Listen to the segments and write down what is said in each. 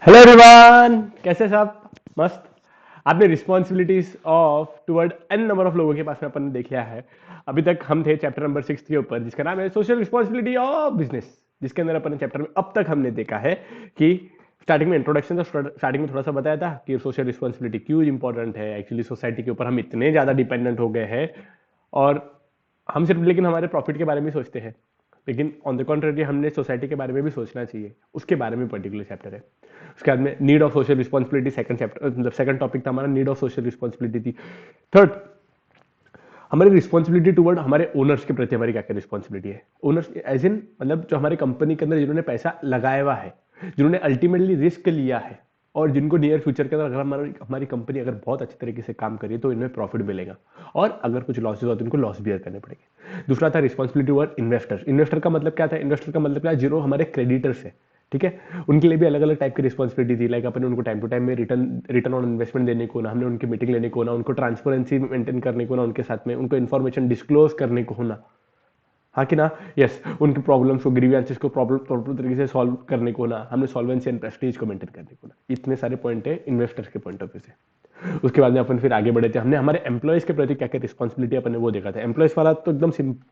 Hello everyone, कैसे सब? मस्त। आपने responsibilities of toward an number of लोगों के पास में अपन ने देख लिया है। अभी तक हम थे चैप्टर नंबर 6 के ऊपर, जिसका नाम है सोशल रिस्पॉन्सिबिलिटी ऑफ बिजनेस, जिसके अंदर अपन ने चैप्टर में अब तक हमने देखा है कि स्टार्टिंग में इंट्रोडक्शन था, स्टार्टिंग में थोड़ा सा बताया था कि सोशल रिस्पॉन्सिबिलिटी क्यों इंपॉर्टेंट है। एक्चुअली सोसाइटी के ऊपर हम इतने ज्यादा डिपेंडेंट हो गए हैं, और हम सिर्फ लेकिन हमारे प्रॉफिट के बारे में सोचते हैं, लेकिन ऑन द कॉन्ट्ररी हमने सोसाइटी के बारे में भी सोचना चाहिए। उसके बारे में पर्टिकुलर चैप्टर है। उसके बाद में need of social responsibility, second chapter मतलब सेकंड टॉपिक था हमारा, नीड ऑफ सोशल रिस्पॉन्सिबिलिटी थी। थर्ड, हमारी रिस्पॉन्सिबिलिटी टुवर्ड हमारे ओनर्स के प्रति हमारी क्या क्या रिस्पॉन्सिबिलिटी है। ओनर्स एज इन मतलब जो हमारी कंपनी के अंदर जिन्होंने पैसा लगाया हुआ है, जिन्होंने अल्टीमेटली रिस्क लिया है, और जिनको नियर फ्यूचर के अंदर अगर हमारी हमारी कंपनी अगर बहुत अच्छे तरीके से काम करी तो इनमें प्रॉफिट मिलेगा, और अगर कुछ लॉसेज हुआ तो इनको लॉस बियर करने पड़ेंगे। दूसरा था रिस्पॉन्सिबिलिटी टुवर्ड इन्वेस्टर। इन्वेस्टर का मतलब क्या था? इन्वेस्टर का मतलब क्या, जो हमारे क्रेडिटर्स है, ठीक है, उनके लिए भी अलग अलग टाइप की रिस्पॉन्सिबिलिटी थी। लाइक अपने उनको टाइम टू टाइम में रिटर्न रिटर्न ऑन इन्वेस्टमेंट देने को ना, हमने उनकी मीटिंग लेने को ना, उनको ट्रांसपेरेंसी मेंटेन करने को ना, उनके साथ में उनको इन्फॉर्मेशन डिस्क्लोज करने को होना, हाँ कि ना, यस, उनकी प्रॉब्लम्स को, ग्रीवियंसेस को प्रॉपर तरीके से सॉल्व करने को ना, हमने सॉल्वेंसी एंड प्रेस्टीज को मेंटेन करने को ना। इतने सारे पॉइंट है इन्वेस्टर्स के पॉइंट ऑफ व्यू से। उसके बाद में अपन फिर आगे बढ़े थे, हमने हमारे एम्प्लॉयज के प्रति क्या क्या रिस्पॉन्सिबिलिटी अपन ने वो देखा था। एम्प्लॉयज वाला तो एकदम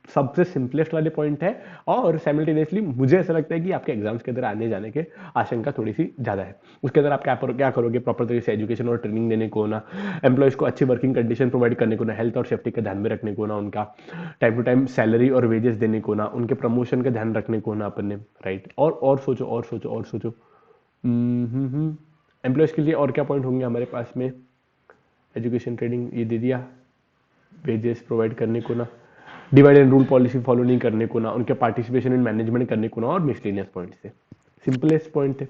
सबसे सिंपलेस्ट वाले पॉइंट है, और साइमल्टेनियसली मुझे ऐसा लगता है कि आपके एग्जाम्स के अंदर आने जाने के आशंका थोड़ी सी ज्यादा है। उसके अंदर आप क्या करोगे? प्रॉपर तरीके से एजुकेशन और ट्रेनिंग देने को ना, एम्प्लॉयज को अच्छी वर्किंग कंडीशन प्रोवाइड करने को ना, हेल्थ और सेफ्टी का ध्यान में रखने को ना, उनका टाइम टू टाइम सैलरी और वेजेस देने को ना, उनके प्रमोशन का ध्यान रखने को ना अपन ने, राइट। और सोचो और सोचो और सोचो, एम्प्लॉयज के लिए और क्या पॉइंट होंगे हमारे पास में? एजुकेशन ट्रेनिंग ये दे दिया, वेजेस प्रोवाइड करने को ना, divide and rule policy follow नहीं करने को ना, उनके पार्टिसिपेशन इन मैनेजमेंट करने को ना, और मिसलेनियस पॉइंट से सिंपलेस्ट पॉइंट है।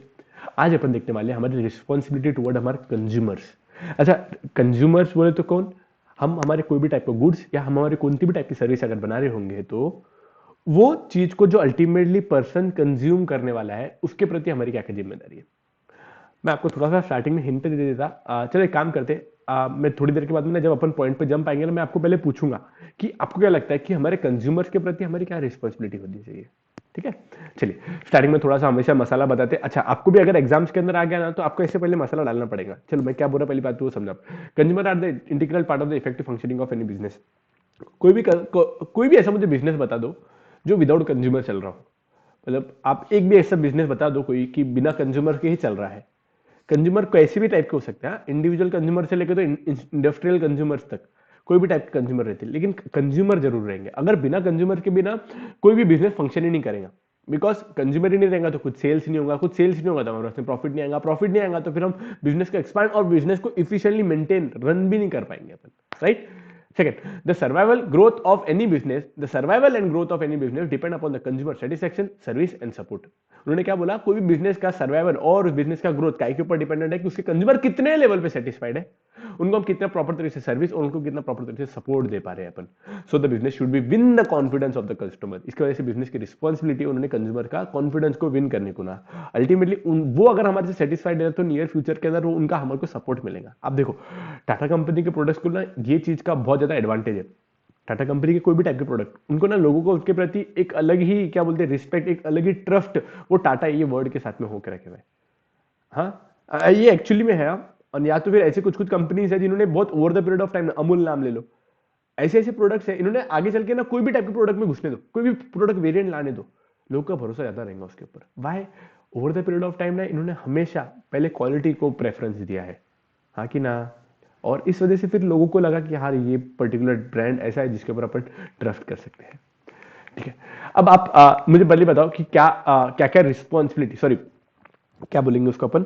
आज अपन देखने वाले हैं हमारी रिस्पॉन्सिबिलिटी टुवर्ड हमारे कंज्यूमर्स। अच्छा, कंज्यूमर्स बोले तो कौन? हम हमारे कोई भी टाइप का गुड्स या हम हमारे कोई भी टाइप की सर्विस अगर बना रहे होंगे, तो वो चीज को जो अल्टीमेटली पर्सन कंज्यूम करने वाला है, उसके प्रति हमारी क्या क्या जिम्मेदारी है। मैं आपको थोड़ा सा स्टार्टिंग में हिंट दे देता। चलो एक काम करते, मैं थोड़ी देर के बाद में ना, जब अपन पॉइंट पे जंप आएंगे ना, मैं आपको पहले पूछूंगा कि आपको क्या लगता है कि हमारे कंज्यूमर्स के प्रति हमारी क्या रिस्पॉन्सिबिलिटी होनी चाहिए। ठीक है, चलिए स्टार्टिंग में थोड़ा सा हमेशा मसाला बताते। अच्छा, आपको भी अगर एग्जाम्स के अंदर आ गया ना, तो आपको इससे पहले मसाला डालना पड़ेगा। चलो मैं क्या बोल रहा, पहली बात तो वो समझा। Consumer are the integral part of the effective functioning of any business. कोई भी ऐसा मुझे बिजनेस बता दो जो विदाउट कंज्यूमर चल रहा हो। मतलब आप एक भी ऐसा बिजनेस बता दो कोई कि बिना कंज्यूमर के ही चल रहा है। कंज्यूमर कैसे भी टाइप के हो सकते हैं, इंडिविजुअल कंज्यूमर से लेकर तो इंडस्ट्रियल कंज्यूमर्स तक कोई भी टाइप के कंज्यूमर रहते हैं, लेकिन कंज्यूमर जरूर रहेंगे। अगर बिना कंज्यूमर के बिना कोई भी बिजनेस फंक्शन ही नहीं करेगा, बिकॉज कंज्यूमर ही नहीं रहेगा तो कुछ सेल्स नहीं होगा, कुछ सेल्स नहीं होगा तो हमारे पास में प्रॉफिट नहीं आएगा, प्रॉफिट नहीं आएगा तो फिर हम बिजनेस को एक्सपांड और बिजनेस को इफिशियंटली मेंटेन रन भी नहीं कर पाएंगे अपन, right. Second, the survival growth of any business, the survival and growth of any business depend upon the consumer satisfaction, service and support. उन्होंने क्या बोला? कोई भी बिजनेस का सर्वाइवल और उस बिजनेस का ग्रोथ काय के ऊपर डिपेंडेंट है कि उसके कंज्यूमर कितने लेवल पे सेटिस्फाइड है, उनको हम कितना प्रॉपर तरीके से सर्विस और उनको कितना प्रॉपर तरीके से सपोर्ट दे पा रहे हैं अपन। So the business should be win the confidence of the customer. इसकी वजह से बिजनेस की रिस्पॉन्सिबिलिटी उन्होंने कंज्यूमर का कॉन्फिडेंस को विन करने को ना, अल्टीमेटली वो अगर हमारे से सेटिस्फाइड है तो नियर फ्यूचर के अंदर उनका हमारे को सपोर्ट मिलेगा। आप देखो, टाटा कंपनी के प्रोडक्ट्स को ना ये चीज का बहुत ज्यादा एडवांटेज है। टाटा कंपनी के कोई भी टाइप के प्रोडक्ट, उनको ना लोगों को उसके प्रति एक अलग ही क्या बोलते हैं रिस्पेक्ट, एक अलग ही ट्रस्ट, वो टाटा ये वर्ड के साथ में होकर रखे हुए। हाँ, ये एक्चुअली में है। और या तो फिर ऐसे कुछ कुछ कंपनीज है जिन्होंने बहुत over the period of time, Amul नाम ले लो, ऐसे ऐसे प्रोडक्ट्स है, इन्होंने आगे चल के ना कोई भी टाइप के प्रोडक्ट में घुसने दो, कोई भी प्रोडक्ट वेरिएंट लाने दो, लोगों का भरोसा ज्यादा रहेगा उसके ऊपर। Why? Over the period of time ना इन्होंने हमेशा पहले क्वालिटी को प्रेफरेंस दिया है, हाँ कि ना। और इस वजह से फिर लोगों को लगा कि हाँ ये पर्टिकुलर ब्रांड ऐसा है जिसके ऊपर अपन ट्रस्ट कर सकते हैं। ठीक है, अब आप मुझे पहले बताओ कि क्या क्या रिस्पॉन्सिबिलिटी, सॉरी क्या बोलेंगे उसको अपन,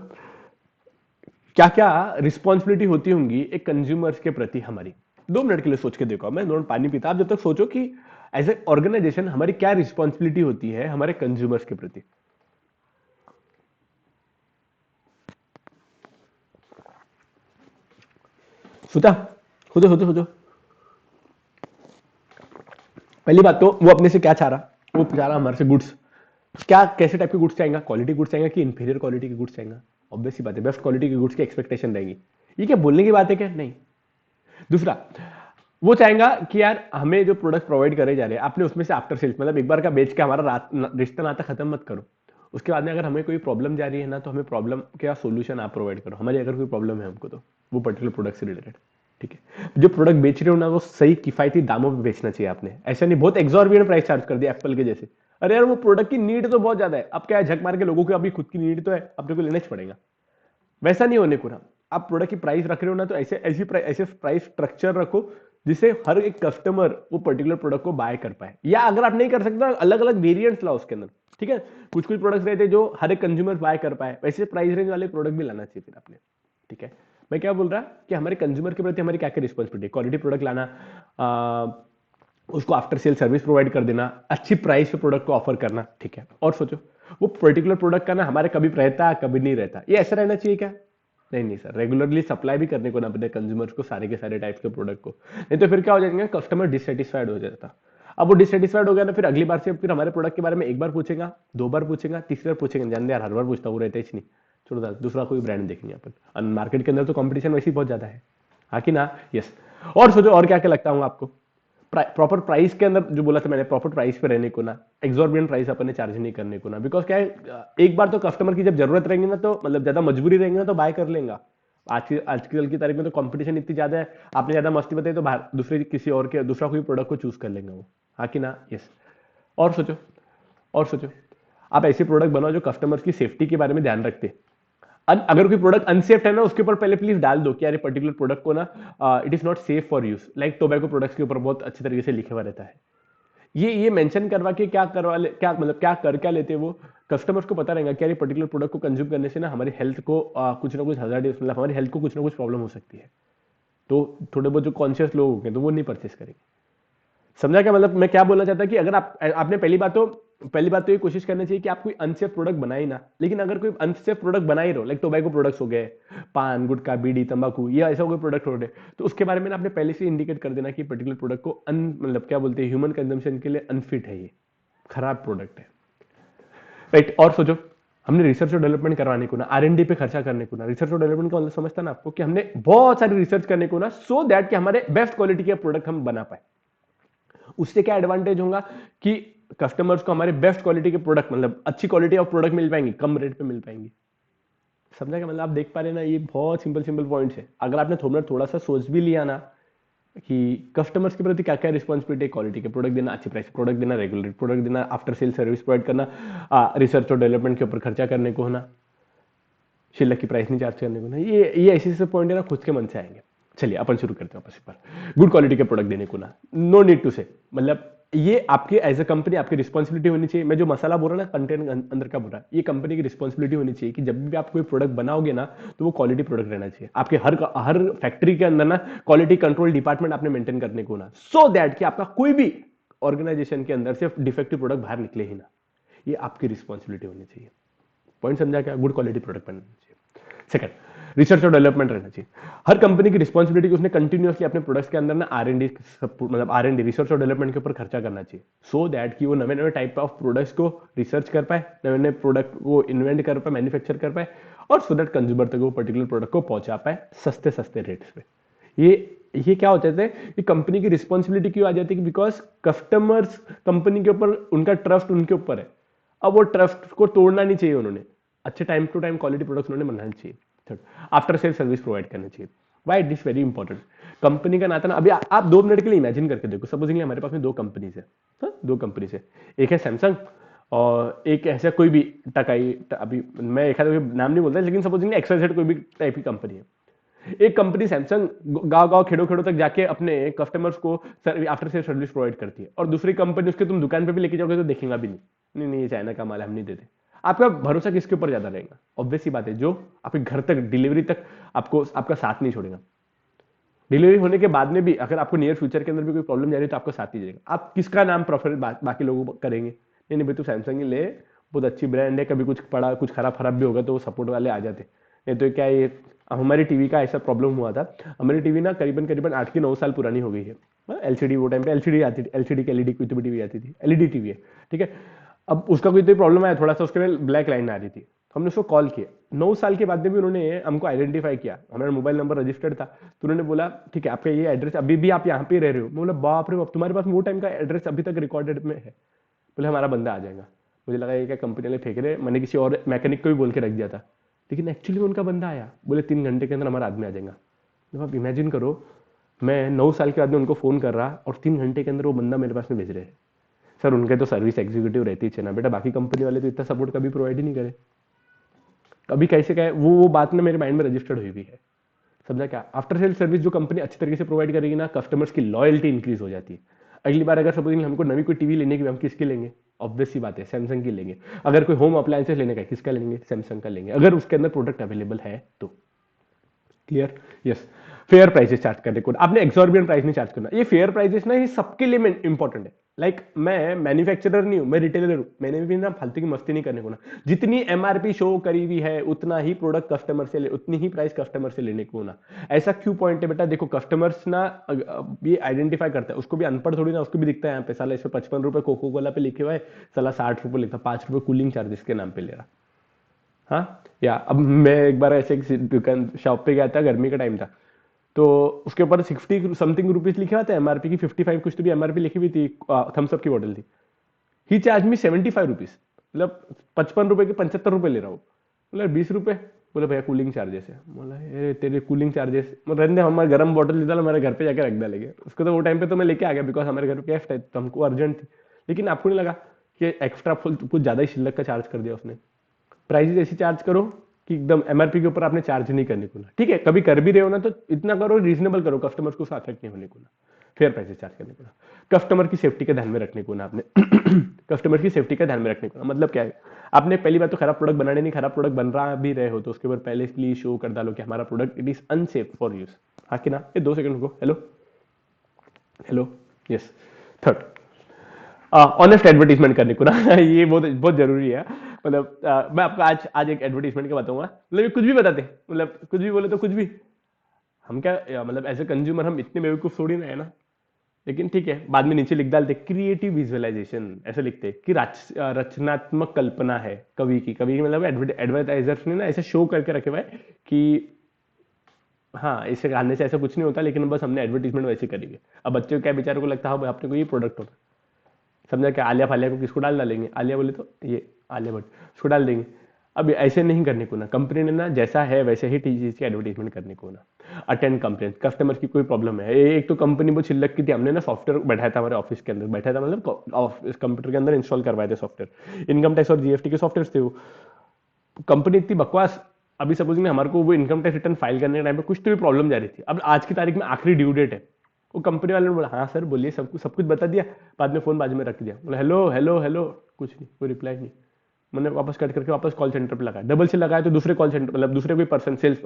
क्या क्या रिस्पॉन्सिबिलिटी होती होंगी एक कंज्यूमर्स के प्रति हमारी। 2 मिनट के लिए सोच के देखो, मैं नोट पानी पीता, आप जब तक सोचो कि एज ए ऑर्गेनाइजेशन हमारी क्या रिस्पॉन्सिबिलिटी होती है हमारे कंज्यूमर्स के प्रति। सोचा? सोचो सोचो सोचो। पहली बात तो वो अपने से क्या चाह रहा, वो चाह रहा हमारे से गुड्स। क्या कैसे टाइप के गुड्स चाहेगा? क्वालिटी गुड्स चाहेगा कि इंफीरियर क्वालिटी के गुड्स चाहेगा? ऑब्वियस सी बात है, बेस्ट क्वालिटी के गुड्स की एक्सपेक्टेशन रहेगी। ये क्या बोलने की बात है क्या? नहीं। दूसरा, वो चाहेगा कि यार हमें जो प्रोडक्ट प्रोवाइड करे जा रहे हैं आपने उसमें से आफ्टर सेल्स, मतलब एक बार का बेच के हमारा रिश्ता नाता खत्म मत करो, उसके बाद में अगर हमें कोई प्रॉब्लम जा रही है ना, तो हमें प्रॉब्लम का सोल्यूशन आप प्रोवाइड करो। हमारी अगर कोई प्रॉब्लम है हमको, तो वो पर्टिकुलर प्रोडक्ट से रिलेटेड, ठीक है। जो प्रोडक्ट बेच रहे हो ना, वो सही किफायती दामों पे बेचना चाहिए आपने। ऐसा नहीं बहुत एग्जॉर्बिएंट प्राइस चार्ज कर दिया एप्पल के जैसे। अरे यार, वो प्रोडक्ट की नीड तो बहुत ज्यादा है, अब क्या है, झक मार के लोगों की अभी खुद की नीड तो है, अपने को लेना ही पड़ेगा। वैसा नहीं होने को ना, आप प्रोडक्ट की प्राइस रख रहे हो ना, तो ऐसे प्राइस स्ट्रक्चर रखो जिससे हर एक कस्टमर वो पर्टिकुलर प्रोडक्ट को बाय कर पाए। या अगर आप नहीं कर सकते, अलग अलग वेरिएंट्स लाओ उसके अंदर, ठीक है। कुछ कुछ प्रोडक्ट्स रहते हैं जो हर एक कंज्यूमर बाय कर पाए, वैसे प्राइस रेंज वाले प्रोडक्ट भी लाना चाहिए फिर आपने, ठीक है। मैं क्या बोल रहा कि हमारे कंज्यूमर के प्रति हमारी क्या क्या रिस्पॉन्सिबिलिटी, क्वालिटी प्रोडक्ट लाना, उसको आफ्टर सेल सर्विस प्रोवाइड कर देना, अच्छी प्राइस पे प्रोडक्ट को ऑफर करना, ठीक है। और सोचो वो पर्टिकुलर प्रोडक्ट का ना हमारे कभी रहता है कभी नहीं रहता, ये ऐसा रहना चाहिए क्या? नहीं नहीं सर, रेगुलरली सप्लाई भी करने को ना अपने कंज्यूमर्स को सारे के सारे टाइप्स के प्रोडक्ट को, नहीं तो फिर क्या हो जाएगा, कस्टमर डिससेटिस्फाइड हो जाता। अब वो डिससेटिस्फाइड हो गया ना, फिर अगली बार से फिर हमारे प्रोडक्ट के बारे में एक बार पूछेगा, दो बार पूछेगा, तीसरी बार पूछेगा, जान दे यार हर बार पूछता हूँ, रहता ही नहीं, छोड़ो दादा, दूसरा कोई ब्रांड देखेंगे अपन। मार्केट के अंदर तो कंपटीशन वैसे ही बहुत ज्यादा है, हाँ कि ना? यस। और सोचो और क्या क्या लगता हूँ आपको, प्रॉपर प्राइस के अंदर, जो बोला था मैंने, प्रॉपर प्राइस पे रहने को ना, एक्सॉर्बिएंट प्राइस अपन ने चार्ज नहीं करने को ना। बिकॉज क्या है, एक बार तो कस्टमर की जब जरूरत रहेगी ना, तो मतलब ज्यादा मजबूरी रहेगी ना, तो बाय कर लेगा। आजकल की तारीख में तो कंपटीशन इतनी ज्यादा है, आपने ज्यादा मस्ती बताई तो बाहर दूसरे किसी और के दूसरा कोई प्रोडक्ट को चूज कर लेंगे वो, हाँ कि ना? यस। और सोचो, और सोचो, आप ऐसे प्रोडक्ट बनाओ जो कस्टमर्स की सेफ्टी के बारे में ध्यान रखते। अगर कोई प्रोडक्ट अनसेफ है ना, उसके ऊपर पहले प्लीज डाल दो कि यार पर्टिकुलर प्रोडक्ट को ना it is not safe for use. Like tobacco products के ऊपर बहुत अच्छी तरीके से लिखा हुआ रहता है। ये मेंशन करवा के क्या करवा ले, क्या मतलब क्या लेते हैं वो, कस्टमर्स को पता रहेगा कि यार ये पर्टिकुलर प्रोडक्ट को कंज्यूम करने से ना हमारी हेल्थ को कुछ ना कुछ हजार्ड, मतलब हमारी हेल्थ को कुछ ना कुछ प्रॉब्लम हो सकती है। तो थोड़े बहुत जो कॉन्शियस लोग होंगे तो वो नहीं परचेस करेंगे। समझा क्या? मतलब मैं क्या बोलना चाहता कि अगर आपने पहली बात तो ये कोशिश करनी चाहिए कि आप कोई अनसेफ प्रोडक्ट बनाए ना। लेकिन अगर कोई अनसेफ प्रोडक्ट बना ही रहो, लाइक टोबैको प्रोडक्ट्स हो गए, पान गुटखा बीड़ी तंबाकू, या ऐसा कोई प्रोडक्ट हो रहे, तो उसके बारे में ना आपने पहले से इंडिकेट कर देना कि पर्टिकुलर प्रोडक्ट को मतलब क्या बोलते हैं, ह्यूमन कंजम्पशन के लिए अनफिट है, ये खराब प्रोडक्ट है, राइट। और सोचो, हमने रिसर्च और डेवलपमेंट करवाने को ना, R&D पे खर्चा करने को ना, रिसर्च और डेवलपमेंट का मतलब समझता ना आपको, कि हमने बहुत सारी रिसर्च करने को ना, सो दैट कि हमारे बेस्ट क्वालिटी के प्रोडक्ट हम बना पाए। उससे क्या एडवांटेज होगा कि कस्टमर्स को हमारे बेस्ट क्वालिटी के प्रोडक्ट, मतलब अच्छी क्वालिटी ऑफ प्रोडक्ट मिल पाएंगे, कम रेट पे मिल पाएंगे। समझा क्या? मतलब आप देख पा रहे हैं ना, ये बहुत सिंपल सिंपल पॉइंट्स है। अगर आपने थोड़ा सा सोच भी लिया ना कि कस्टमर्स के प्रति क्या क्या रिस्पॉन्सिबिलिटी, क्वालिटी के प्रोडक्ट देना, अच्छी प्राइस प्रोडक्ट देना, रेगुलर प्रोडक्ट देना, आफ्टर सेल सर्विस प्रोवाइड करना, रिसर्च और डेवलपमेंट के ऊपर खर्चा करने को होना, शिल्लक की प्राइस नहीं चार्ज करने को ना, ये ऐसे ऐसे पॉइंट है ना, खुद के मन से आएंगे। चलिए अपन शुरू करते हैं वापस एक बार। गुड क्वालिटी के प्रोडक्ट देने को ना, नो नीड टू से, मतलब ये आपकी एज अ कंपनी आपकी रिस्पॉन्सिबिलिटी होनी चाहिए। मैं जो मसाला बोल रहा ना, कंटेंट अंदर का बोल रहा, ये कंपनी की रिस्पॉन्सिबिलिटी होनी चाहिए कि जब भी आप कोई प्रोडक्ट बनाओगे ना, तो वो क्वालिटी प्रोडक्ट रहना चाहिए। आपके हर फैक्ट्री के अंदर ना क्वालिटी कंट्रोल डिपार्टमेंट आपने मेंटेन करने को ना, सो दैट कि आपका कोई भी ऑर्गेनाइजेशन के अंदर से डिफेक्टिव प्रोडक्ट बाहर निकले ही ना, ये आपकी रिस्पॉन्सिबिलिटी होनी चाहिए। पॉइंट समझा क्या? गुड क्वालिटी प्रोडक्ट बनना चाहिए। सेकंड, रिसर्च और डेवलपमेंट रहना चाहिए। हर कंपनी की रिस्पॉन्सिबिलिटी कि उसने कंटिन्यूअसली अपने प्रोडक्ट्स के अंदर ना R&D, मतलब R&D रिसर्च और डेवलपमेंट के ऊपर खर्चा करना चाहिए, सो दैट कि वो नए नए टाइप ऑफ प्रोडक्ट्स को रिसर्च कर पाए, नए नए प्रोडक्ट को इन्वेंट कर पाए, मैन्युफैक्चर कर पाए, और सो दैट कंज्यूमर तक वो पर्टिकुलर प्रोडक्ट को पहुंचा पाए सस्ते सस्ते रेट्स पे। ये क्या होता है कि कंपनी की रिस्पॉन्सिबिलिटी क्यों आ जाती है? बिकॉज कस्टमर्स कंपनी के ऊपर, उनका ट्रस्ट उनके ऊपर है। अब वो ट्रस्ट को तोड़ना नहीं चाहिए उन्होंने, अच्छे time to time quality products उन्होंने बनाना चाहिए। Third, after sale service provide करना चाहिए। Why it is very important? Company का नाता ना, अभी आप 2 मिनट के लिए इमेजिन करके देखो, सपोजिंगली हमारे पास में 2 कंपनीज है, हाँ? 2 कंपनीज है, एक है सैमसंग और एक ऐसा कोई भी टकाई, अभी मैं एक नाम नहीं बोलता, लेकिन सपोजिंगली XYZ कोई भी टाइप की कंपनी है। एक कंपनी सैमसंग गांव गांव खेड़ों खेड़ों तक जाके अपने कस्टमर्स को आफ्टर सेल सर्विस प्रोवाइड करती है, और दूसरी कंपनी उसके तुम दुकान पे भी लेके जाओगे तो देखेगा भी नहीं, नहीं नहीं ये चाइना का माल हम नहीं देते। आपका भरोसा किसके ऊपर ज्यादा रहेगा? ऑब्वियस सी बात है, जो आपके घर तक डिलीवरी तक आपको आपका साथ नहीं छोड़ेगा। डिलीवरी होने के बाद में भी अगर आपको नियर फ्यूचर के अंदर भी कोई प्रॉब्लम जा रही है तो आपको साथ ही जाएगा। आप किसका नाम प्रेफर बाकी लोगों करेंगे? नहीं नहीं भाई, तू सैमसंग ही ले, बहुत अच्छी ब्रांड है, कभी कुछ पड़ा कुछ खराब भी होगा तो वो सपोर्ट वाले आ जाते। नहीं तो क्या ये, हमारी टीवी का ऐसा प्रॉब्लम हुआ था। हमारी टीवी ना करीबन करीबन 8 की 9 साल पुरानी हो गई है। LCD, वो टाइम पे LCD आती थी, LCD की LED कोई तो भी टीवी आती थी, LED टीवी है, ठीक है। अब उसका कोई तो प्रॉब्लम आया, थोड़ा सा उसके में ब्लैक लाइन आ रही थी, हमने उसको कॉल किया। 9 साल के बाद में भी उन्होंने हमको आइडेंटिफाई किया, हमारा मोबाइल नंबर रजिस्टर्ड था, तो उन्होंने बोला ठीक है आपका ये एड्रेस, अभी भी आप यहाँ पे रह रहे हो? मैं बोला बाप रे बाप, तुम्हारे पास वो टाइम का एड्रेस अभी तक रिकॉर्डेड में है? बोले हमारा बंदा आ जाएगा। मुझे लगा ये क्या कंपनी वाले फेंक रहे, मैंने किसी और मैकेनिक को भी बोल के रख दिया था, लेकिन एक्चुअली उनका बंदा आया, बोले 3 घंटे के अंदर हमारा आदमी आ जाएगा। तो आप इमेजिन करो, मैं 9 साल के बाद में उनको फ़ोन कर रहा और 3 घंटे के अंदर वो बंदा मेरे पास में भेज रहे हैं। सर उनके तो सर्विस एग्जीक्यूटिव रहती है ना बेटा, बाकी कंपनी वाले तो इतना सपोर्ट कभी प्रोवाइड ही नहीं करे। कभी कैसे क्या वो बात ना मेरे माइंड में रजिस्टर्ड हुई भी है। समझा क्या? आफ्टर सेल सर्विस जो कंपनी अच्छी तरीके से प्रोवाइड करेगी ना, कस्टमर्स की लॉयल्टी इंक्रीज हो जाती है। अगली बार अगर सपोज हमको नवी कोई टीवी लेने की, हम किसकी लेंगे? ऑब्वियस सी बात है, सैमसंग की लेंगे। अगर कोई होम अप्लायंसेस लेने का है, किसका लेंगे? सैमसंग का लेंगे, अगर उसके अंदर प्रोडक्ट अवेलेबल है तो। Clear? Yes. Fair prices charge करने को, आपने एक्सॉर्बियंट प्राइस नहीं चार्ज करना। ये फेयर प्राइसेस ना, ये सबके लिए इंपॉर्टेंट है। लाइक मैं मैन्युफैक्चरर नहीं हूं, मैं रिटेलर हूं, मैंने भी ना फालतू की मस्ती नहीं करने को ना। जितनी एमआरपी शो करी हुई है उतना ही प्रोडक्ट कस्टमर से ले, उतनी ही प्राइस कस्टमर से लेने को ना। ऐसा क्यों पॉइंट है बेटा? देखो कस्टमर्स ना ये आइडेंटिफाई करता है, उसको भी अनपढ़ थोड़ी ना, उसको भी दिखता है यहाँ पे साला इस पे 55 रुपए कोको कोला पे लिखे हुआ है, साला 60 रुपए लिखा, 5 रुपए कूलिंग चार्जेस के नाम पे ले रहा। हाँ, या अब मैं एक बार ऐसे एक दुकान शॉप पे गया था, गर्मी का टाइम था, तो उसके ऊपर 60 समथिंग रुपीज लिखे हुआ था, एमआरपी की 55 कुछ तो भी एमआरपी लिखी हुई थी, थम्स अप की बॉटल थी। ही चार्ज मी 75 रुपीज, मतलब 55 रुपए के 75 रुपए ले रहा हूँ। मतलब 20 रुपए। बोले भैया कूलिंग चार्जेस है। बोला ए तेरे कूलिंग चार्जेस मतलब रहने दे, हमारे गर्म बॉटल लेता हमारे घर पे जाके रख डालेंगे उसको। तो वो टाइम पे तो मैं लेके आ गया, बिकॉज हमारे घर पे गेस्ट है तो हमको अर्जेंट थी। लेकिन आपको नहीं लगा कि एक्स्ट्रा फुल कुछ ज्यादा ही शिल्लक का चार्ज कर दिया उसने? प्राइसेस ऐसी चार्ज करो कि एकदम एमआरपी के ऊपर आपने चार्ज नहीं करने को ना। ठीक है, कभी कर भी रहे हो ना तो इतना करो, रीजनेबल करो, कस्टमर्स को अफेक्ट नहीं होने को ना। फेयर प्राइसेस चार्ज करने को ना, कस्टमर की सेफ्टी का ध्यान में रखने को ना आपने। कस्टमर की सेफ्टी का ध्यान में रखने को ना, मतलब क्या है? आपने पहली बात तो खराब प्रोडक्ट बनाने नहीं, खराब प्रोडक्ट बन रहा भी रहे हो तो उसके ऊपर पहले प्लीज शो कर डालो कि हमारा product it is unsafe for use. हाँ कि ना? ये 2 सेकंड को, hello hello, yes. Third, honest advertisement करने को ना। ये बहुत बहुत जरूरी है। मतलब मैं आपको आज आज एक एडवर्टीजमेंट का बताऊंगा, मतलब ये कुछ भी बताते हैं, मतलब कुछ भी बोले तो कुछ भी। हम क्या मतलब एज ए कंज्यूमर हम इतने बेवकूफ थोड़ी ना है ना। लेकिन ठीक है, बाद में नीचे लिख डालते क्रिएटिव विजुअलाइजेशन, ऐसे लिखते कि रचनात्मक कल्पना है कवि की। कवि की मतलब एडवर्टाइजर्स ने ना ऐसे शो करके रखे हुए हैं कि हाँ इसे खाने से ऐसा कुछ नहीं होता, लेकिन बस हमने एडवर्टीजमेंट वैसे करेंगे। अब बच्चों को क्या बेचारे को लगता है हाँ अपने को ये प्रोडक्ट होता, समझा क्या? आलिया फालिया को किसको डाल डालेंगे? आलिया बोले तो ये आलिया भट्ट, उसको डाल देंगे। अब ऐसे नहीं करने को ना, कंपनी ने ना जैसा है वैसे ही चीज की एडवर्टीजमेंट करने को ना। अटेंड कंप्लेंट, कस्टमर की कोई प्रॉब्लम है, एक तो कंपनी बहुत चिल्लक की थी, हमने ना सॉफ्टवेयर बैठाया था हमारे ऑफिस के अंदर, बैठा था मतलब ऑफिस कंप्यूटर के अंदर इंस्टॉल करवाए थे सॉफ्टवेयर, इनकम टैक्स और जीएसटी के सॉफ्टवेयर थे वो। कंपनी इतनी बकवास, अभी सपोज में हमारे को वो इनकम टैक्स रिटर्न फाइल करने के टाइम पे कुछ तो भी प्रॉब्लम जा रही थी। अब आज की तारीख में आखिरी ड्यू डेट है, वो कंपनी वाले ने बोला हाँ सर बोलिए, सब कुछ बता दिया। बाद में फोन बाजू में रख दिया, बोला हेलो हेलो हेलो, कुछ नहीं, कोई रिप्लाई नहीं। मैंने वापस कट करके वापस कॉल सेंटर पे लगाया, डबल से लगाया तो दूसरे कॉल सेंटर मतलब दूसरे कोई पर्सन सेल्स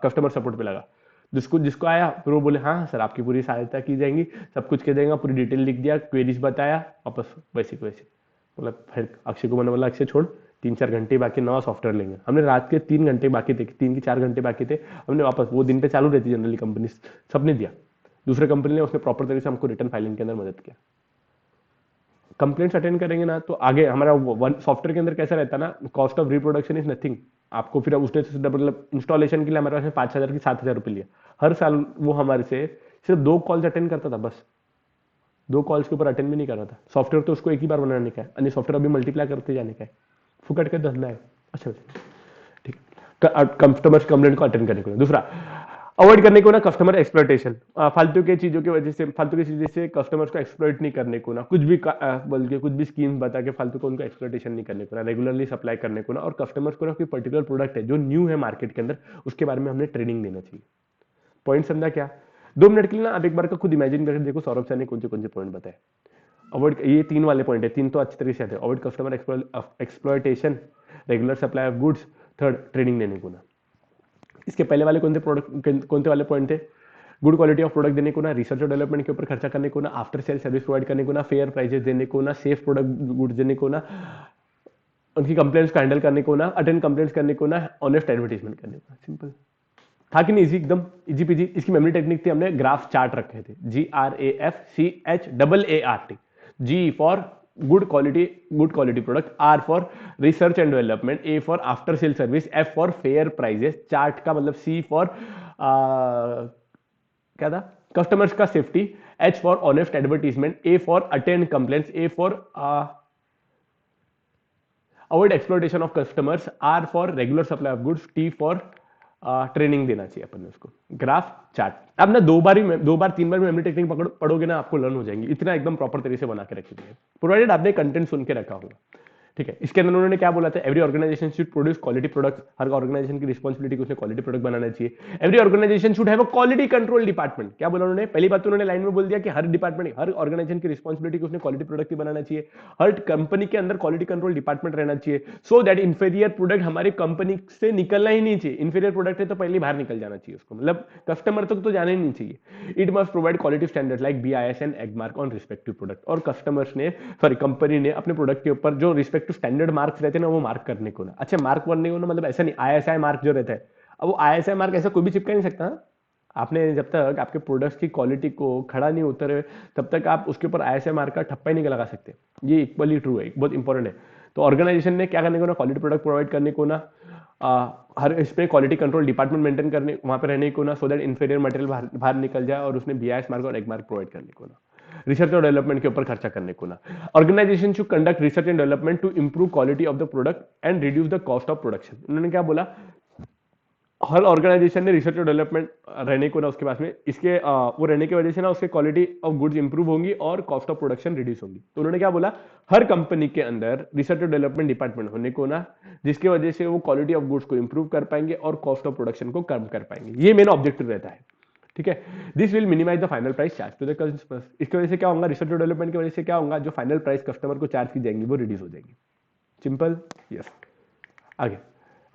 कस्टमर सपोर्ट पे लगा। जिसको जिसको आया फिर वो बोले हाँ सर आपकी पूरी सहायता की जाएगी, सब कुछ कर देगा, पूरी डिटेल लिख दिया, क्वेरीज बताया, वापस वैसे को वैसे। मतलब फिर अक्षय को मैंने बोला अक्षय छोड़, 3-4 घंटे बाकी नया सॉफ्टवेयर लेंगे। हमने रात के 3 घंटे बाकी थे, 3 की 4 घंटे बाकी थे, हमने वापस वो दिन पे चालू रहती जनरली कंपनी, सबने दिया। दूसरे कंपनी ने उसने प्रॉपर तरीके से हमको रिटर्न फाइलिंग के अंदर मदद किया। कंप्लेंट्स अटेंड करेंगे ना तो आगे हमारा वन सॉफ्टवेयर के अंदर कैसा रहता है ना, cost of reproduction is nothing. आपको फिर उसने मतलब इंस्टॉलेशन के लिए हमारे पास 5,000 की 7,000 रुपये लिया हर साल। वो हमारे से सिर्फ 2 कॉल्स अटेंड करता था बस, 2 कॉल्स के ऊपर अटेंड भी नहीं कर रहा था। सॉफ्टवेयर तो उसको एक ही बार बनाने का है, अन्य सॉफ्टवेयर अभी मल्टीप्लाई करते जाने का है, फुकट का धंधा है। अच्छा ठीक, कस्टमर कंप्लेंट को अटेंड करने को। दूसरा, अवॉइड करने को ना कस्टमर एक्सप्लॉइटेशन, फालतू के चीजों की वजह से, फालतू की चीजों से कस्टमर्स को एक्सप्लॉइट नहीं करने को ना, कुछ भी बोल के कुछ भी स्कीम बता के फालतू को उनको एक्सप्लॉइटेशन नहीं करने को ना, रेगुलरली सप्लाई करने को ना। और कस्टमर्स को ना कोई पर्टिकुलर प्रोडक्ट है जो न्यू है मार्केट के अंदर, उसके बारे में हमने ट्रेनिंग देना चाहिए। पॉइंट समझा क्या? 2 मिनट के लिए ना आप एक बार का खुद इमेजिन करके देखो सौरभ सर ने कौन से पॉइंट बताए। अवॉइड, ये 3 वाले पॉइंट है, 3 तो अच्छी तरीके से आते हैं। Avoid customer exploitation, regular supply of goods, third training देने को ना। इसके पहले वाले कौन से प्रोडक्ट, कौन से वाले पॉइंट थे? गुड क्वालिटी ऑफ प्रोडक्ट देने को ना, रिसर्च और डेवलपमेंट के ऊपर खर्चा करने को ना, आफ्टर सेल सर्विस प्रोवाइड करने को ना, फेयर प्राइजेस देने को ना, सेफ प्रोडक्ट गुड्स देने को ना, उनकी कंप्लेंट्स को हैंडल करने को ना, अटेंड कंप्लेंट्स करने को ना, ऑनेस्ट एडवर्टीजमेंट करने को। सिंपल था कि नहीं? इजी, एकदम इजी पीजी। इसकी मेमोरी टेक्निक थी, हमने ग्राफ चार्ट रखे थे, GRAFCHAART। G for good quality product, R for research and development, A for after sale service, F for fair prices, chart का मतलब सी फॉर क्या था? कस्टमर्स का safety, H for honest advertisement, A for attend complaints, A for avoid exploitation of customers, R for regular supply of goods, T for training देना चाहिए अपन उसको। Graph chart अब ना दो बार तीन बार मेमोरी टेक्निक पढ़ोगे ना आपको लर्न हो जाएंगी, इतना एकदम प्रॉपर तरीके से बना के रखेंगे, प्रोवाइडेड आपने कंटेंट सुन के रखा होगा। ठीक है, इसके अंदर उन्होंने क्या बोला था, every organisation should produce quality products, हर ऑर्गेनाइजेशन की रिस्पांसिबिलिटी उसने क्वालिटी प्रोडक्ट बनाना चाहिए। Every organisation should have a quality control department, क्या बोला उन्होंने, पहली बात तो उन्होंने लाइन में बोल दिया कि हर डिपार्टमेंट, हर ऑर्गेनाइजेशन की रिस्पांसिबिलिटी उसने क्वालिटी प्रोडक्ट ही बनाना चाहिए, हर कंपनी के अंदर क्वालिटी कंट्रोल डिपार्टमेंट रहना चाहिए, सो दैट इंफीरियर प्रोडक्ट हमारी कंपनी से निकलना ही नहीं चाहिए, इंफीरियर प्रोडक्ट है तो पहले बाहर निकल जाना चाहिए उसको, मतलब कस्टमर तक तो जाना ही नहीं चाहिए। It must provide quality standard like BIS and egg mark on respective product, और कस्टमर्स ने सॉरी कंपनी ने अपने प्रोडक्ट के ऊपर जो रिस्पेक्टिव स्टैंडर्ड मार्क्स रहते हैं ना वो मार्क करने को ना, अच्छा मार्क करने को ना मतलब ऐसा नहीं ISI मार्क जो रहता है, अब वो ISI मार्क ऐसा कोई भी चिपका नहीं सकता। आपने जब तक आपके प्रोडक्ट्स की क्वालिटी को खड़ा नहीं उतरे तब तक आप उसके ऊपर ISI मार्क का ठप्पा ही नहीं लगा सकते, ये इक्वली ट्रू है, बहुत इंपॉर्टेंट है। तो ऑर्गेनाइजेशन ने क्या करने को ना, क्वालिटी प्रोडक्ट प्रोवाइड करने को ना, हर इस पे क्वालिटी कंट्रोल डिपार्टमेंट मेंटेन करने वहां पे रहने को ना, सो दैट इंफीरियर मटेरियल बाहर निकल जाए, और उसने BIS मार्क और एग मार्क प्रोवाइड करने को ना, रिसर्च और डेवलपमेंट के ऊपर खर्चा करने को ना। Organisation should conduct research and development to improve quality of the product and reduce the cost of production. उन्होंने क्या बोला, हर ऑर्गेनाइजेशन ने रिसर्च और डेवलपमेंट रहने को ना उसके पास में, इसके वो रहने की वजह से ना उसके क्वालिटी ऑफ गुड्स इंप्रूव होंगी और कॉस्ट ऑफ प्रोडक्शन रिड्यूस होगी। तो उन्होंने क्या बोला, हर कंपनी के अंदर रिसर्च और डेवलपमेंट डिपार्टमेंट होने को ना, जिसकी वजह से वो क्वालिटी ऑफ गुड्स को इंप्रूव कर पाएंगे और कॉस्ट ऑफ प्रोडक्शन को कम कर पाएंगे, ये मेन ऑब्जेक्टिव रहता है। ठीक है, this will minimise the final price charge to the customer. इसकी वजह से क्या होगा, रिसर्च और डेवलपमेंट की वजह से क्या होगा, जो फाइनल प्राइस कस्टमर को चार्ज की जाएंगी वो रिड्यूस हो जाएगी। Simple, yes. आगे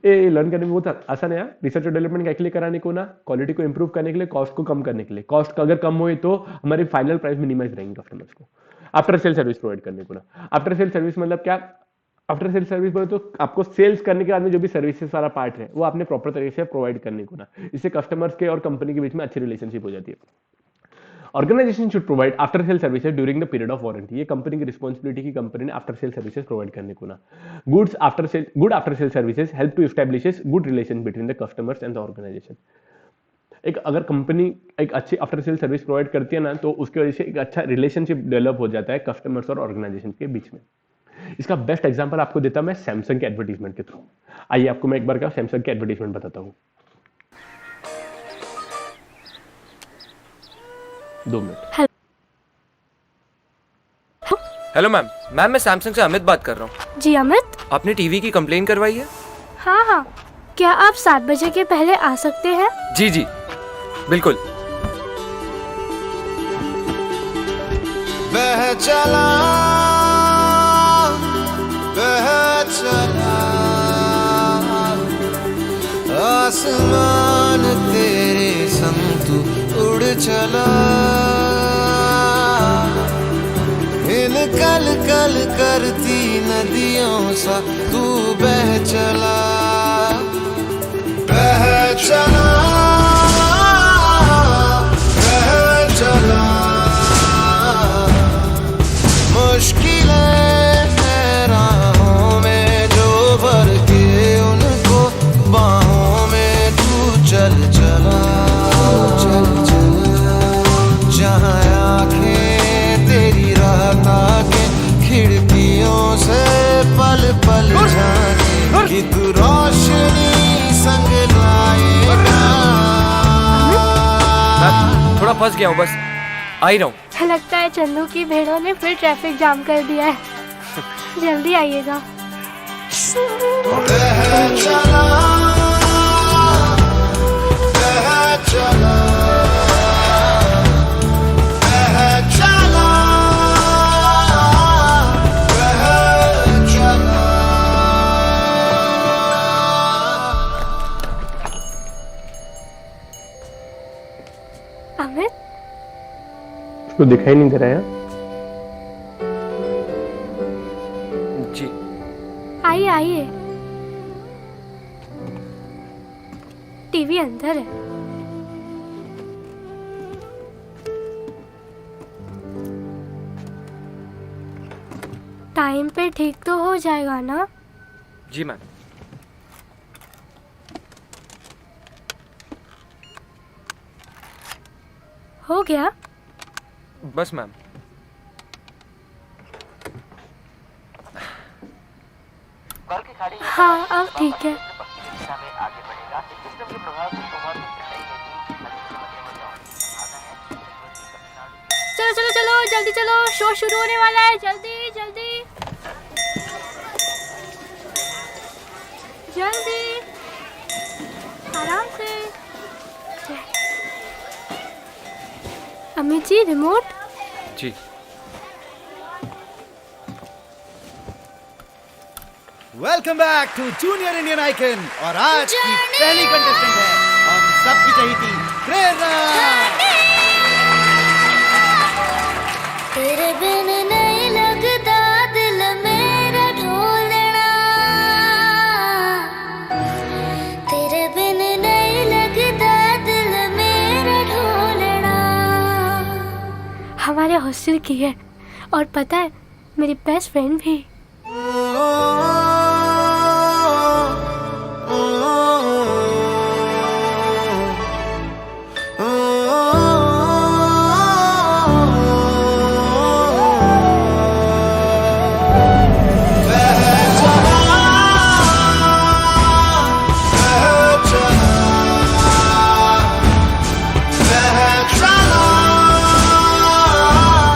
ये लर्न करने में बहुत आसान है यार। रिसर्च और डेवलपमेंट क्या के लिए कराने को ना, क्वालिटी को इंप्रूव करने के लिए, कॉस्ट को कम करने के लिए। कॉस्ट अगर कम हुई तो हमारी फाइनल प्राइस मिनिमाइज रहेंगी कस्टमर्स को। आफ्टर सेल सर्विस प्रोवाइड करने को ना, आफ्टर सेल सर्विस मतलब क्या, आफ्टर सेल सर्विस बोले तो आपको सेल्स करने के बाद में जो भी सर्विसेज वाला पार्ट है वो आपने प्रॉपर तरीके से प्रोवाइड करने को ना, इससे कस्टमर्स के और कंपनी के बीच में अच्छी रिलेशनशिप हो जाती है। Organisation should provide after sale services during the period of warranty, ये कंपनी की रिस्पांसिबिलिटी की कंपनी ने आफ्टर सेल सर्विसेज प्रोवाइड करने को ना। Good after sale services help to establish good relation between the customers and the organisation. एक अगर company एक अच्छी आफ्टर सेल सर्विस प्रोवाइड करती है ना तो उसकी वजह से एक अच्छा रिलेशनशिप डेवलप हो जाता है कस्टमर्स और ऑर्गेनाइजेशन के बीच में। इसका बेस्ट एग्जांपल आपको देता मैं सैमसंग के एडवर्टीजमेंट के थ्रू। आइए आपको मैं एक बार का सैमसंग के एडवर्टीजमेंट बताता हूँ, 2 मिनट। हेलो मैम, मैं सैमसंग से अमित बात कर रहा हूँ। जी अमित। आपने टीवी की कंप्लेन करवाई है? हाँ हाँ, क्या आप 7 बजे के पहले आ सकते हैं? जी जी बिल्कुल। बह चला आसमान तेरे संग तू उड़ चला, इन कल कल करती नदियों सा तू बह चला, बह चला, बह चला। मुश्किलें हैं राहों में जो भर के उनको बाहों में तू चल चला, चल चला। जहाँ आँखें तेरी रात आके खिड़कियों से पल पल झांके कि तू रोशनी संग लाएगा। मैं थोड़ा फंस गया हूँ, बस आ ही रहा हूँ। लगता है चंदू की भेड़ों ने फिर ट्रैफिक जाम कर दिया है। जल्दी आइएगा। बह चला, बह चला, बह चला, बह चला। अमित, उसको दिखाई नहीं दे रहा है। जी आइए आइए, टीवी अंदर है। टाइम पे ठीक तो हो जाएगा ना? जी मैम। हो गया? बस मैम। हाँ अब ठीक है। चलो चलो चलो जल्दी चलो, शो शुरू होने वाला है, जल्दी जल्दी जल्दी, आराम से। अमित जी रिमोट। जी। Welcome back to junior Indian icon. और आज की पहली कंटेस्टेंट है हम सबकी चहेती प्रेरणा। तेरे बिन नहीं लगता दिल मेरा ढोलना, तेरे बिन नहीं लगता दिल मेरा ढोलना। हमारे हॉस्टल की है और पता है मेरी बेस्ट फ्रेंड भी।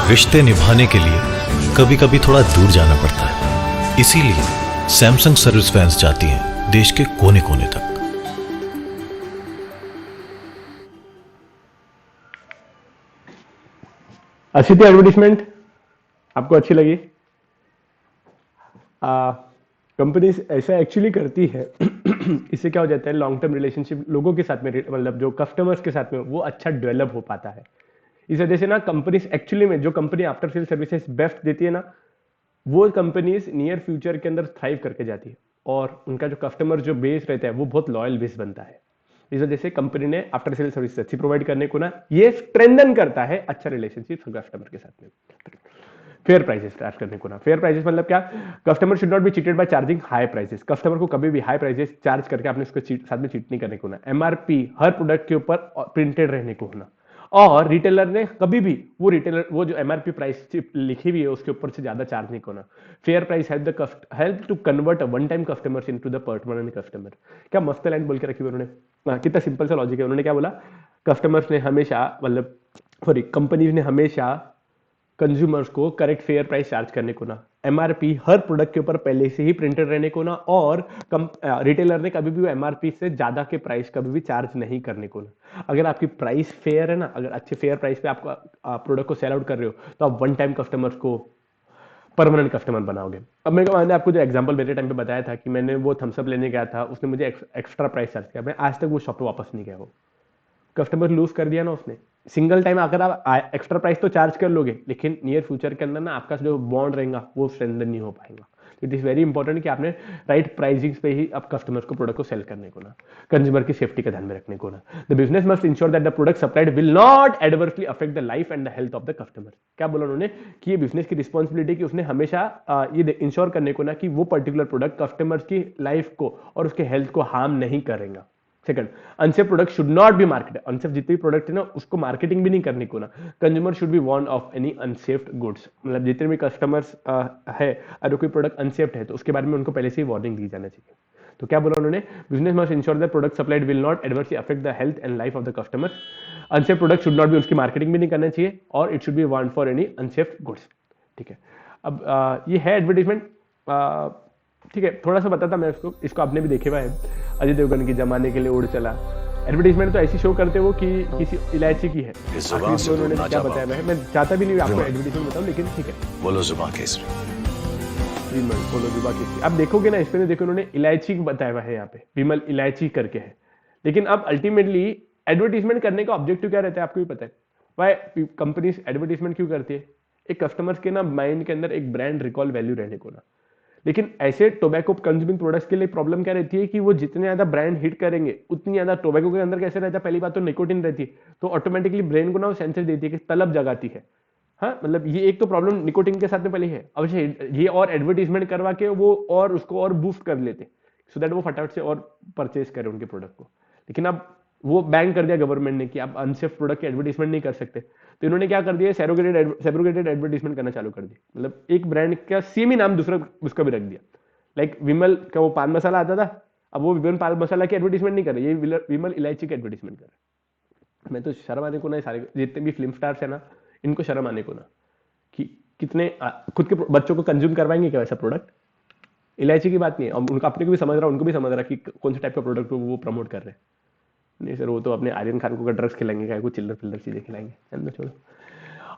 रिश्ते निभाने के लिए कभी कभी थोड़ा दूर जाना पड़ता है, इसीलिए सैमसंग सर्विस वैन्स जाती हैं देश के कोने कोने तक। अच्छी थी एडवर्टीजमेंट, आपको अच्छी लगी? कंपनीज ऐसा एक्चुअली करती है इससे क्या हो जाता है, लॉन्ग टर्म रिलेशनशिप लोगों के साथ में, मतलब जो कस्टमर्स के साथ में, वो अच्छा डेवलप हो पाता है। इस वजह से ना कंपनीज एक्चुअली में, जो company after sale services best देती है ना, वो कंपनीज नियर फ्यूचर के अंदर थ्राइव करके जाती है और उनका जो कस्टमर जो बेस रहता है वो बहुत लॉयल बेस बनता है। इस वजह से कंपनी ने आफ्टर सेल सर्विस अच्छी प्रोवाइड करने को ना, ये स्ट्रेंथन करता है अच्छा रिलेशनशिप कस्टमर के साथ में। फेयर प्राइसेस चार्ज करने को ना, फेयर प्राइसेस मतलब क्या, customer should not be cheated by charging high prices. Customer को कभी भी हाई प्राइसेस चार्ज करके आपने उसके साथ में चीट नहीं करने को ना। एमआरपी हर प्रोडक्ट के ऊपर प्रिंटेड रहने को होना, और रिटेलर ने कभी भी वो जो एमआरपी प्राइस लिखी हुई है उसके ऊपर से ज्यादा चार्ज नहीं करना। Fair price help to convert a one time customers into the permanent customer. क्या मस्त लाइन बोल के रखी उन्होंने, कितना सिंपल सा लॉजिक है। उन्होंने क्या बोला, कस्टमर्स ने हमेशा, मतलब सॉरी, कंपनीज ने हमेशा कंज्यूमर्स को करेक्ट फेयर प्राइस चार्ज करने को ना, एमआरपी हर प्रोडक्ट के ऊपर पहले से ही प्रिंटेड रहने को ना, और रिटेलर ने कभी भी एमआरपी से ज्यादा के प्राइस कभी भी चार्ज नहीं करने को ना। अगर आपकी प्राइस फेयर है ना, अगर अच्छे फेयर प्राइस पे आप प्रोडक्ट को सेल आउट कर रहे हो, तो आप वन टाइम कस्टमर्स को परमानेंट कस्टमर बनाओगे। अब मैंने आपको जो एग्जांपल मेरे टाइम पे बताया था कि मैंने वो थम्सअप लेने गया था, उसने मुझे एक्स्ट्रा प्राइस चार्ज किया, मैं आज तक वो शॉप पे वापस नहीं गया। वो कस्टमर लूज कर दिया ना उसने। सिंगल टाइम अगर आप एक्स्ट्रा प्राइस तो चार्ज कर लोगे, लेकिन नियर फ्यूचर के अंदर ना आपका जो बॉन्ड रहेगा वो स्ट्रेंथन नहीं हो पाएगा। इट इज वेरी इंपॉर्टेंट कि आपने राइट प्राइसिंग पे ही आप कस्टमर्स को प्रोडक्ट को सेल करने को ना, कंज्यूमर की सेफ्टी का ध्यान में रखने को ना। The business must ensure that the product supplied will not adversely affect the life and the health of the customer. क्या बोला उन्होंने कि ये बिजनेस की रिस्पॉन्सिबिलिटी कि उसने हमेशा ये इंश्योर करने को ना कि वो पर्टिकुलर प्रोडक्ट कस्टमर्स की लाइफ को और उसके हेल्थ को हार्म नहीं करेगा। Second, unsafe product should not be marketed. Unsafe जितने भी प्रोडक्ट है ना उसको मार्केटिंग भी नहीं करने को ना। Consumer should be warn of any unsafe goods, मतलब जितने भी कस्टमर्स है, अगर कोई प्रोडक्ट अनसेफ है तो उसके बारे में उनको पहले से ही वार्निंग दी जाना चाहिए। तो क्या बोला उन्होंने, business must ensure that product supplied will not adversely affect the health and life of the customer. Unsafe product should not be, उसकी मार्केटिंग भी नहीं करना चाहिए, और it should be warn for any unsafe goods. ठीक है, अब ये है एडवर्टीजमेंट। ठीक है, थोड़ा सा बताता मैं इसको आपने भी देखे हुआ है, अजय देवगन के जमाने के लिए उड़ चला। एडवर्टीजमेंट तो ऐसी शो करते हो कि किसी इलायची की है। उन्होंने क्या बताया, मैं चाहता भी नहीं आपको एडवर्टीजमेंट बताऊं, लेकिन ठीक है, बोलो जुबान केसरी, बोलो जुबान केसरी। आप देखोगे ना इसमें, देखो उन्होंने इलायची बताया हुआ है यहाँ पे, विमल इलायची करके है। लेकिन अब अल्टीमेटली एडवर्टीजमेंट करने का ऑब्जेक्टिव क्या रहता है आपको भी पता है। वाई कंपनीज एडवर्टीजमेंट क्यों करती है, एक कस्टमर्स के ना माइंड के अंदर एक ब्रांड रिकॉल वैल्यू रहने को ना। लेकिन ऐसे टोबैको कंज्यूमिंग प्रोडक्ट्स के लिए प्रॉब्लम क्या रहती है कि वो जितने ज्यादा ब्रांड हिट करेंगे उतनी ज्यादा टोबैको के अंदर कैसे रहता है, पहली बात तो निकोटिन रहती है, तो ऑटोमेटिकली ब्रेन को ना वो सेंसर देती है कि तलब जगाती है। हाँ, मतलब ये एक तो प्रॉब्लम निकोटिन के साथ में पहले है। अब ये और एडवर्टीजमेंट करवा के वो और उसको और बूस्ट कर लेते सो दैट वो फटाफट से और परचेज करे उनके प्रोडक्ट को। लेकिन अब वो बैन कर दिया गवर्नमेंट ने कि आप अनसेफ प्रोडक्ट की एडवर्टीजमेंट नहीं कर सकते। तो इन्होंने क्या कर दिया, सेरोगेटेड एडवर्टीजमेंट करना चालू कर दी। मतलब एक ब्रांड का सेम ही नाम दूसरा उसका भी रख दिया, लाइक विमल का वो पान मसाला आता था, अब वो विमल पान मसाला की एडवर्टीजमेंट नहीं कर रहे, ये विमल इलायची की एडवर्टीजमेंट कर रहे। मैं तो शर्म आने को ना, सारे जितने भी फिल्म स्टार्स है ना, इनको शर्म आने को ना कि कितने खुद के बच्चों को कंज्यूम करवाएंगे क्या वैसा प्रोडक्ट। इलायची की बात नहीं है, उनका अपने को भी समझ रहा, उनको भी समझ रहा कि कौन से टाइप का प्रोडक्ट वो प्रमोट कर रहे हैं। नहीं सर, वो तो अपने आर्यन खान को ड्रग्स खिलाएंगे, क्या कुछ चिल्लर पिल्लर चीजें खिलाएंगे। छोड़ो।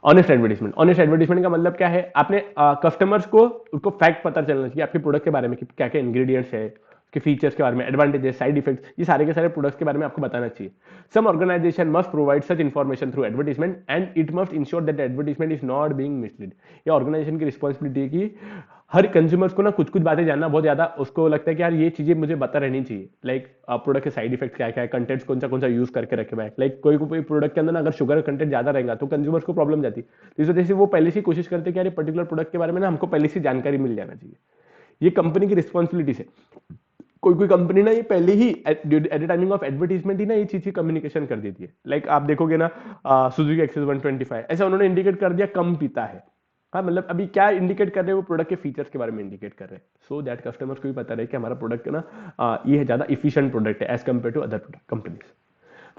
ऑनेस्ट एडवर्टीजमेंट, ऑनेस्ट एडवर्टीजमेंट का मतलब क्या है, आपने कस्टमर्स को उनको फैक्ट पता चलना चाहिए आपके प्रोडक्ट के बारे में कि क्या क्या इंग्रेडिएंट्स है, उसके फीचर्स के बारे में, एडवांटेजेस, साइड इफेक्ट्स, ये सारे के सारे प्रोडक्ट्स के बारे में आपको बताना चाहिए। Some organisation must provide such information through advertisement and it must ensure that advertisement is not being mislead. ये ऑर्गेनाइजेशन की रिस्पॉन्सिबिलिटी है कि हर कंज्यूमर्स को ना कुछ कुछ बातें जानना बहुत ज्यादा उसको लगता है कि यार ये चीजें मुझे पता रहनी चाहिए। लाइक प्रोडक्ट के साइड इफेक्ट क्या क्या है, कंटेंट्स कौन सा यूज करके रखे हुए हैं। लाइक कोई प्रोडक्ट के अंदर ना अगर शुगर कंटेंट ज्यादा रहेगा तो कंज्यूमर्स को प्रॉब्लम जाती है, तो इस वजह से वो पहले से कोशिश करते हैं कि यार पर्टिकुलर प्रोडक्ट के बारे में ना हमको पहले से जानकारी मिल जाना चाहिए। ये कंपनी की रिस्पॉन्सिबिलिटी है। कोई कंपनी ना ये पहले ही at the timing of advertisement ही ना ये चीज की कम्युनिकेशन कर देती है। लाइक आप देखोगे ना सुजुकी एक्सेस 125 ऐसा उन्होंने इंडिकेट कर दिया कम पीता है। हाँ, मतलब अभी क्या इंडिकेट कर रहे हैं वो प्रोडक्ट के फीचर्स के बारे में इंडिकेट कर रहे हैं, सो दैट कस्टमर्स को भी पता रहे कि हमारा प्रोडक्ट ना ये ज्यादा इफिशिएंट प्रोडक्ट है as compare to other companies.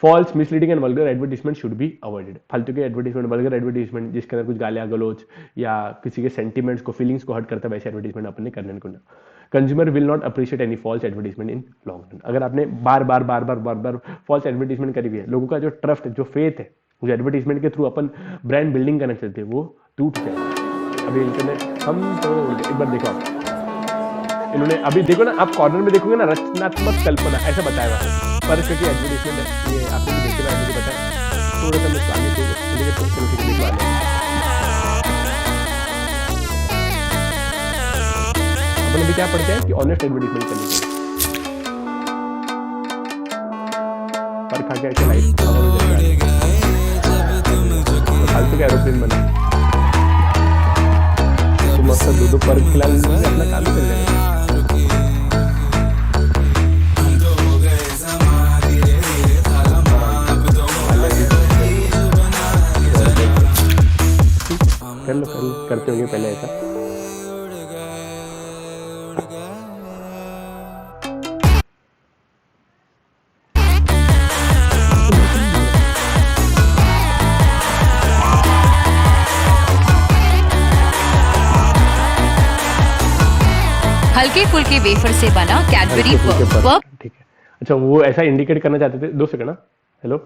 False, misleading and vulgar advertisement should be avoided. फालतू के एडवर्टीजमेंट, वल्गर एडवर्टीजमेंट जिसके अंदर कुछ गालियां गलोच या किसी के सेंटिमेंट्स को, फीलिंग्स को हर्ट करता है, वैसे एडवर्टीजमेंट अपने करने को ना। Consumer will not appreciate any false advertisement in long run. अगर आपने बार बार फॉल्स एडवर्टीजमेंट करी हुई है, लोगों का जो ट्रस्ट, जो फेथ है, जो एडवर्टीजमेंट के थ्रू अपन ब्रांड बिल्डिंग करना चाहते हैं, वो टूट जाएगा। अभी इंटरनेट हम तो एक बार देखो आप, इन्होंने अभी देखो ना, आप कॉर्नर में देखोगे ना, रचनात्मक कल्पना ऐसा बताया हुआ है, पर क्योंकि एडवर्टीजमेंट है, ये आपने भी देखे हुए, मुझे पता है, थोड़ा सा मैं आगे देखवा लें। अपन अभी क्या पढ़ते हैं कि ऑनेस्ट एडवर्टीजमेंट करनी चाहिए, पर खा के लाइफ फालतू का एरोप्लेन बना तो मकसद दो पर खिला अपना काम कर लेंगे। करते होंगे पहले ऐसा। हल्के फुल्के वेफर से बना कैडबरी ठीक है। अच्छा, वो ऐसा इंडिकेट करना चाहते थे। 2 सेकंड। हेलो।